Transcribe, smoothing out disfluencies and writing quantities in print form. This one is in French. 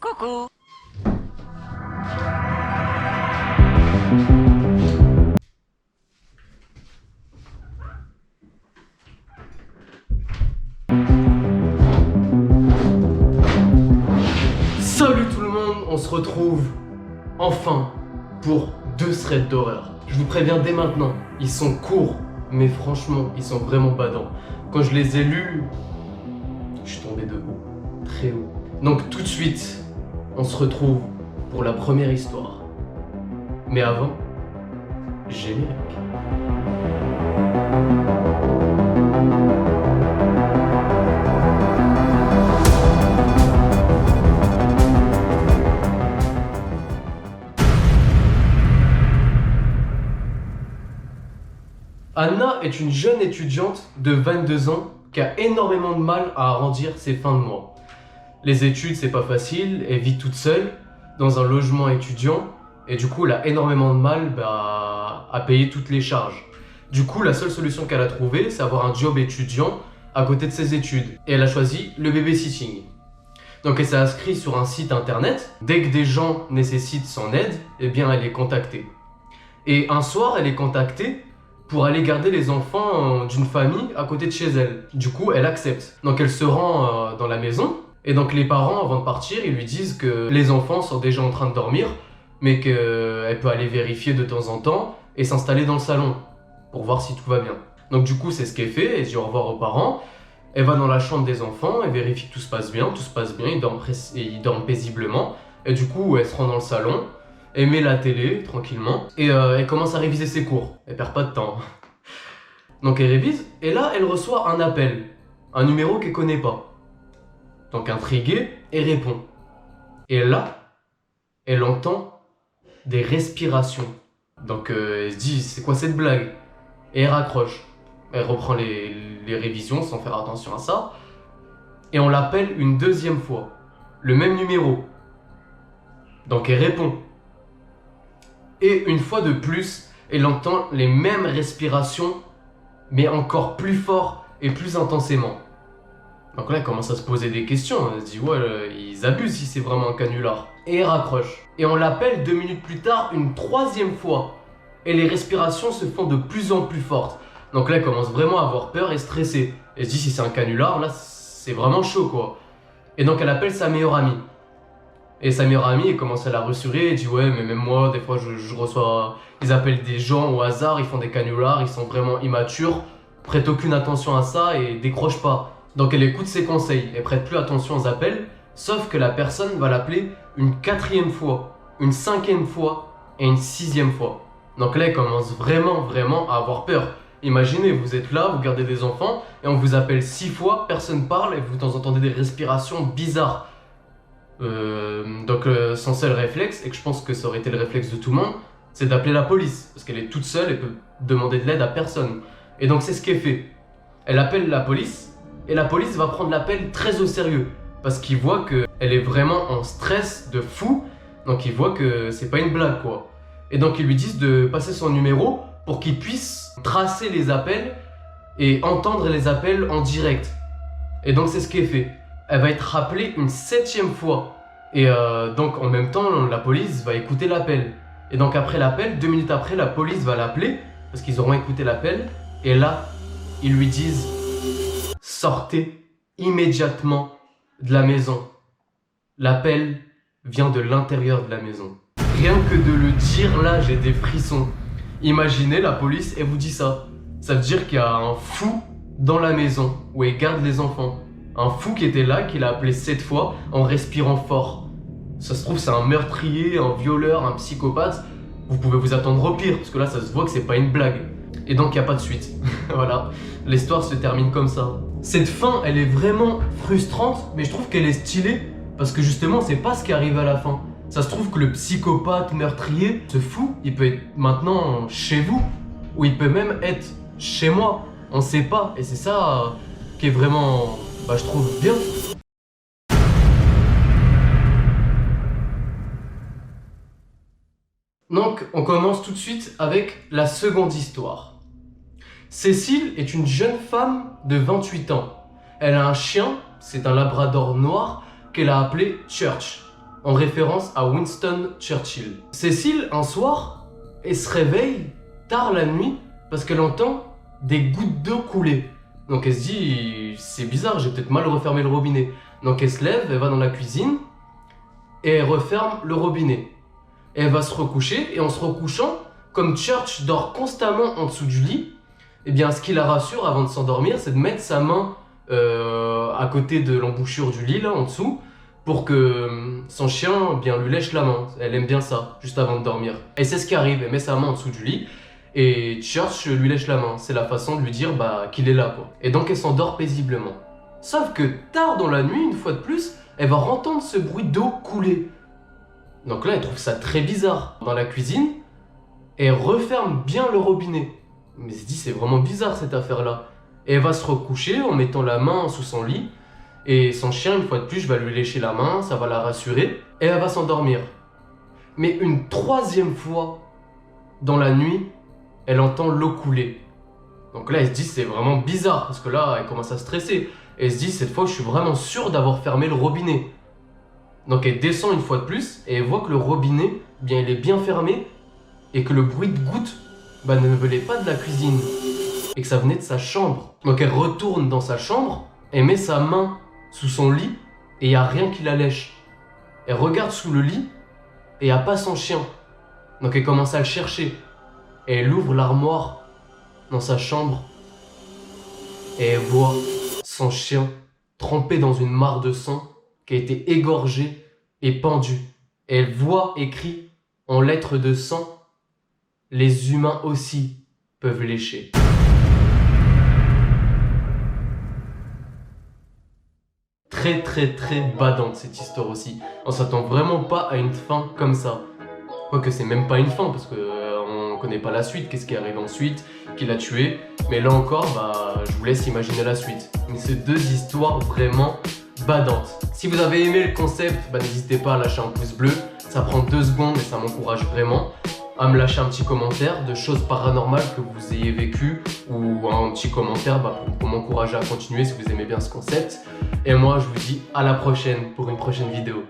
Coucou. Salut tout le monde, on se retrouve enfin pour 2 threads d'horreur. Je vous préviens dès maintenant, ils sont courts, mais franchement, ils sont vraiment badants. Quand je les ai lus, je suis tombé de haut, très haut. Donc tout de suite, on se retrouve pour la première histoire. Mais avant, générique. Anna est une jeune étudiante de 22 ans qui a énormément de mal à arrondir ses fins de mois. Les études, c'est pas facile, elle vit toute seule dans un logement étudiant et du coup, elle a énormément de mal à payer toutes les charges. Du coup, la seule solution qu'elle a trouvée, c'est avoir un job étudiant à côté de ses études. Et elle a choisi le babysitting. Donc elle s'est inscrite sur un site internet. Dès que des gens nécessitent son aide, eh bien elle est contactée. Et un soir, elle est contactée pour aller garder les enfants d'une famille à côté de chez elle. Du coup, elle accepte. Donc elle se rend dans la maison, et donc les parents, avant de partir, ils lui disent que les enfants sont déjà en train de dormir, mais qu'elle peut aller vérifier de temps en temps et s'installer dans le salon pour voir si tout va bien. Donc du coup, c'est ce qu'elle fait, elle dit au revoir aux parents, elle va dans la chambre des enfants, elle vérifie que tout se passe bien, ils dorment paisiblement, et du coup, elle se rend dans le salon, elle met la télé tranquillement et elle commence à réviser ses cours. Elle perd pas de temps. Donc elle révise et là elle reçoit un appel, un numéro qu'elle connaît pas. Donc intriguée, elle répond. Et là, elle entend des respirations. Donc elle se dit c'est quoi cette blague? Et elle raccroche. Elle reprend les révisions sans faire attention à ça. Et on l'appelle une deuxième fois. Le même numéro. Donc elle répond. Et une fois de plus, elle entend les mêmes respirations, mais encore plus fort et plus intensément. Donc là, elle commence à se poser des questions. Elle se dit, ouais, ils abusent si c'est vraiment un canular. Et elle raccroche. Et on l'appelle 2 minutes plus tard une troisième fois. Et les respirations se font de plus en plus fortes. Donc là, elle commence vraiment à avoir peur et stresser. Elle se dit, si c'est un canular, là, c'est vraiment chaud, quoi. Et donc, elle appelle sa meilleure amie. Et sa meilleure amie, elle commence à la rassurer, elle dit ouais mais même moi des fois je reçois, ils appellent des gens au hasard, ils font des canulars, ils sont vraiment immatures, prêtent aucune attention à ça et décrochent pas. Donc elle écoute ses conseils, elle prête plus attention aux appels, sauf que la personne va l'appeler une 4e fois, une 5e fois et une 6e fois. Donc là elle commence vraiment à avoir peur. Imaginez, vous êtes là, vous gardez des enfants et on vous appelle 6 fois, personne parle et vous entendez des respirations bizarres. Donc son seul réflexe, et que je pense que ça aurait été le réflexe de tout le monde, c'est d'appeler la police, parce qu'elle est toute seule, elle peut demander de l'aide à personne. Et donc c'est ce qu'elle fait. Elle appelle la police, et la police va prendre l'appel très au sérieux, parce qu'ils voient qu'elle est vraiment en stress de fou, donc ils voient que c'est pas une blague quoi. Et donc ils lui disent de passer son numéro pour qu'il puisse tracer les appels et entendre les appels en direct. Et donc c'est ce qu'elle fait. Elle va être rappelée une 7e fois. Et donc en même temps, la police va écouter l'appel. Et donc après l'appel, 2 minutes après, la police va l'appeler, parce qu'ils auront écouté l'appel. Et là, ils lui disent « Sortez immédiatement de la maison. L'appel vient de l'intérieur de la maison. » Rien que de le dire là, j'ai des frissons. Imaginez, la police, elle vous dit ça. Ça veut dire qu'il y a un fou dans la maison où elle garde les enfants. Un fou qui était là, qui l'a appelé 7 fois en respirant fort. Ça se trouve, c'est un meurtrier, un violeur, un psychopathe. Vous pouvez vous attendre au pire, parce que là, ça se voit que c'est pas une blague. Et donc, il n'y a pas de suite. Voilà, l'histoire se termine comme ça. Cette fin, elle est vraiment frustrante, mais je trouve qu'elle est stylée, parce que justement, c'est pas ce qui arrive à la fin. Ça se trouve que le psychopathe meurtrier, ce fou, il peut être maintenant chez vous, ou il peut même être chez moi. On sait pas, et c'est ça qui est vraiment... je trouve bien. Donc, on commence tout de suite avec la seconde histoire. Cécile est une jeune femme de 28 ans. Elle a un chien, c'est un labrador noir, qu'elle a appelé Church. en référence à Winston Churchill. Cécile, un soir, elle se réveille tard la nuit parce qu'elle entend des gouttes d'eau couler. Donc elle se dit, c'est bizarre, j'ai peut-être mal refermé le robinet. Donc elle se lève, elle va dans la cuisine et elle referme le robinet. Et elle va se recoucher, et en se recouchant, comme Church dort constamment en dessous du lit, eh bien ce qui la rassure avant de s'endormir, c'est de mettre sa main à côté de l'embouchure du lit, là en dessous, pour que son chien bien lui lèche la main. Elle aime bien ça, juste avant de dormir. Et c'est ce qui arrive, elle met sa main en dessous du lit, et Church lui lèche la main. C'est la façon de lui dire qu'il est là, quoi. Et donc elle s'endort paisiblement. Sauf que tard dans la nuit, une fois de plus, elle va entendre ce bruit d'eau couler. Donc là, elle trouve ça très bizarre. Dans la cuisine, elle referme bien le robinet. Mais elle se dit, c'est vraiment bizarre cette affaire-là. Et elle va se recoucher en mettant la main sous son lit. Et son chien, une fois de plus, va lui lécher la main, ça va la rassurer. Et elle va s'endormir. Mais une troisième fois, dans la nuit, elle entend l'eau couler. Donc là, elle se dit, c'est vraiment bizarre. Parce que là, elle commence à stresser. Et elle se dit, cette fois, je suis vraiment sûr d'avoir fermé le robinet. Donc elle descend une fois de plus et elle voit que le robinet, bien, il est bien fermé et que le bruit de gouttes ne venait pas de la cuisine et que ça venait de sa chambre. Donc elle retourne dans sa chambre, elle met sa main sous son lit et il n'y a rien qui la lèche. Elle regarde sous le lit et il n'y a pas son chien. Donc elle commence à le chercher et elle ouvre l'armoire dans sa chambre et elle voit son chien trempé dans une mare de sang qui a été égorgé et pendu. Et elle voit écrit en lettres de sang, les humains aussi peuvent lécher. Très badante cette histoire aussi. On s'attend vraiment pas à une fin comme ça. Quoique c'est même pas une fin parce que on connaît pas la suite, qu'est-ce qui arrive ensuite, qui l'a tué. Mais là encore, je vous laisse imaginer la suite. Mais c'est deux histoires vraiment badante. Si vous avez aimé le concept, n'hésitez pas à lâcher un pouce bleu. Ça prend 2 secondes et ça m'encourage vraiment. À me lâcher un petit commentaire de choses paranormales que vous ayez vécues ou un petit commentaire pour m'encourager à continuer si vous aimez bien ce concept. Et moi, je vous dis à la prochaine pour une prochaine vidéo.